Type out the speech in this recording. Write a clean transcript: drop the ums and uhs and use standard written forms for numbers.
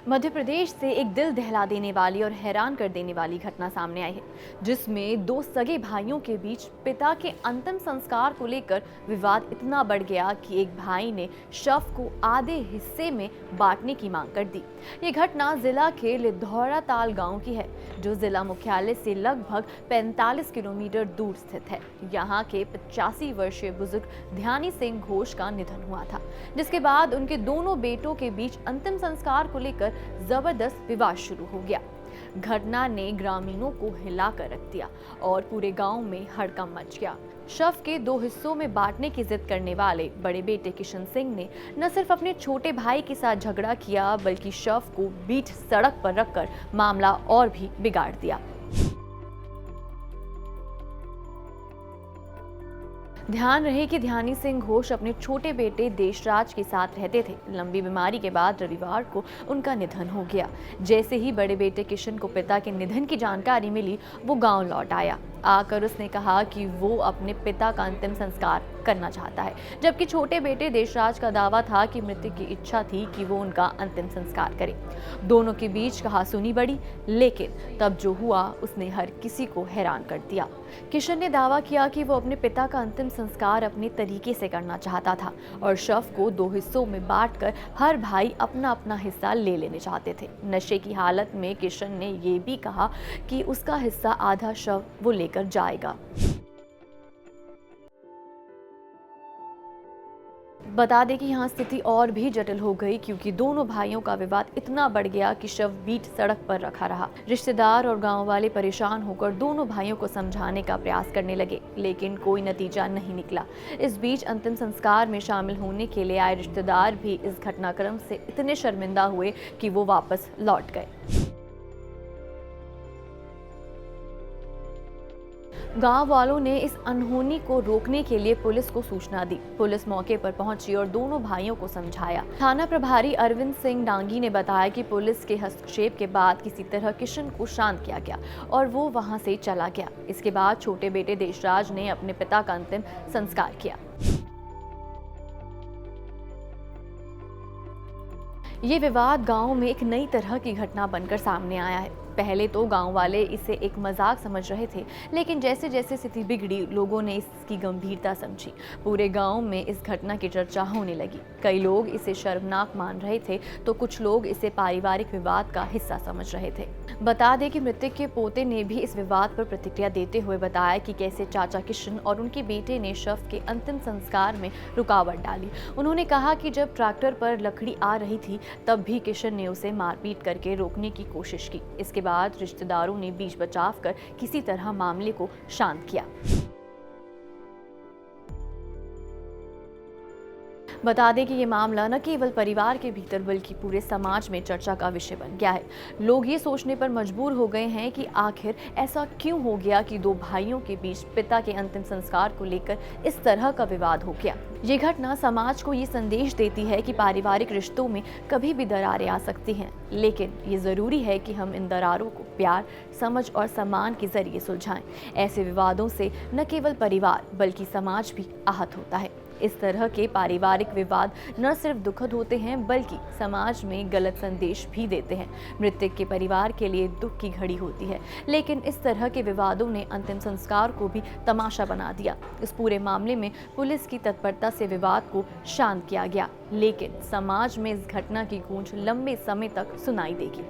मध्य प्रदेश से एक दिल दहला देने वाली और हैरान कर देने वाली घटना सामने आई है, जिसमें दो सगे भाइयों के बीच पिता के अंतिम संस्कार को लेकर विवाद इतना बढ़ गया कि एक भाई ने शव को आधे हिस्से में बांटने की मांग कर दी। ये घटना जिला के लिधौरा ताल गांव की है, जो जिला मुख्यालय से लगभग 45 किलोमीटर दूर स्थित है। यहाँ के 85 वर्षीय बुजुर्ग ध्यानी सिंह घोष का निधन हुआ था, जिसके बाद उनके दोनों बेटों के बीच अंतिम संस्कार को लेकर जबरदस्त विवाद शुरू हो गया। घटना ने ग्रामीणों को हिलाकर रख दिया और पूरे गांव में हड़कंप मच गया। शव के दो हिस्सों में बांटने की जिद करने वाले बड़े बेटे किशन सिंह ने न सिर्फ अपने छोटे भाई के साथ झगड़ा किया, बल्कि शव को बीच सड़क पर रखकर मामला और भी बिगाड़ दिया। ध्यान रहे कि ध्यानी सिंह घोष अपने छोटे बेटे देशराज के साथ रहते थे। लंबी बीमारी के बाद रविवार को उनका निधन हो गया। जैसे ही बड़े बेटे किशन को पिता के निधन की जानकारी मिली, वो गांव लौट आया। आकर उसने कहा कि वो अपने पिता का अंतिम संस्कार करना चाहता है, जबकि छोटे बेटे देशराज का दावा था कि मृतक की इच्छा थी कि वो उनका अंतिम संस्कार करे। दोनों के बीच कहासुनी बढ़ी, लेकिन तब जो हुआ उसने हर किसी को हैरान कर दिया। किशन ने दावा किया कि वो अपने पिता का अंतिम संस्कार अपने तरीके से करना चाहता था और शव को दो हिस्सों में बांटकर हर भाई अपना अपना हिस्सा ले लेने चाहते थे। नशे की हालत में किशन ने ये भी कहा कि उसका हिस्सा आधा शव वो लेकर जाएगा। बता दें कि यहाँ स्थिति और भी जटिल हो गई, क्योंकि दोनों भाइयों का विवाद इतना बढ़ गया कि शव बीच सड़क पर रखा रहा। रिश्तेदार और गांव वाले परेशान होकर दोनों भाइयों को समझाने का प्रयास करने लगे, लेकिन कोई नतीजा नहीं निकला। इस बीच अंतिम संस्कार में शामिल होने के लिए आए रिश्तेदार भी इस घटनाक्रम से इतने शर्मिंदा हुए कि वो वापस लौट गए। गांव वालों ने इस अनहोनी को रोकने के लिए पुलिस को सूचना दी। पुलिस मौके पर पहुंची और दोनों भाइयों को समझाया। थाना प्रभारी अरविंद सिंह डांगी ने बताया कि पुलिस के हस्तक्षेप के बाद किसी तरह किशन को शांत किया गया और वो वहां से चला गया। इसके बाद छोटे बेटे देशराज ने अपने पिता का अंतिम संस्कार किया। ये विवाद गांव में एक नई तरह की घटना बनकर सामने आया है। पहले तो गांव वाले इसे एक मजाक समझ रहे थे, लेकिन जैसे जैसे स्थिति बिगड़ी, लोगों ने इसकी गंभीरता समझी। पूरे गांव में इस घटना की चर्चा होने लगी। कई लोग इसे शर्मनाक मान रहे थे, तो कुछ लोग इसे पारिवारिक विवाद का हिस्सा समझ रहे थे। बता दें कि मृतक के पोते ने भी इस विवाद पर प्रतिक्रिया देते हुए बताया कि कैसे चाचा किशन और उनके बेटे ने शव के अंतिम संस्कार में रुकावट डाली। उन्होंने कहा कि जब ट्रैक्टर पर लकड़ी आ रही थी, तब भी किशन ने उसे मारपीट करके रोकने की कोशिश की। इसके बाद रिश्तेदारों ने बीच बचाव कर किसी तरह मामले को शांत किया। बता दें कि ये मामला न केवल परिवार के भीतर बल्कि पूरे समाज में चर्चा का विषय बन गया है। लोग ये सोचने पर मजबूर हो गए हैं कि आखिर ऐसा क्यों हो गया कि दो भाइयों के बीच पिता के अंतिम संस्कार को लेकर इस तरह का विवाद हो गया। ये घटना समाज को ये संदेश देती है कि पारिवारिक रिश्तों में कभी भी दरारें आ सकती हैं, लेकिन ये जरूरी है कि हम इन दरारों को प्यार, समझ और सम्मान के जरिए सुलझाएं। ऐसे विवादों से न केवल परिवार बल्कि समाज भी आहत होता है। इस तरह के पारिवारिक विवाद न सिर्फ दुखद होते हैं, बल्कि समाज में गलत संदेश भी देते हैं। मृतक के परिवार के लिए दुख की घड़ी होती है, लेकिन इस तरह के विवादों ने अंतिम संस्कार को भी तमाशा बना दिया। इस पूरे मामले में पुलिस की तत्परता से विवाद को शांत किया गया, लेकिन समाज में इस घटना की गूंज लंबे समय तक सुनाई देगी।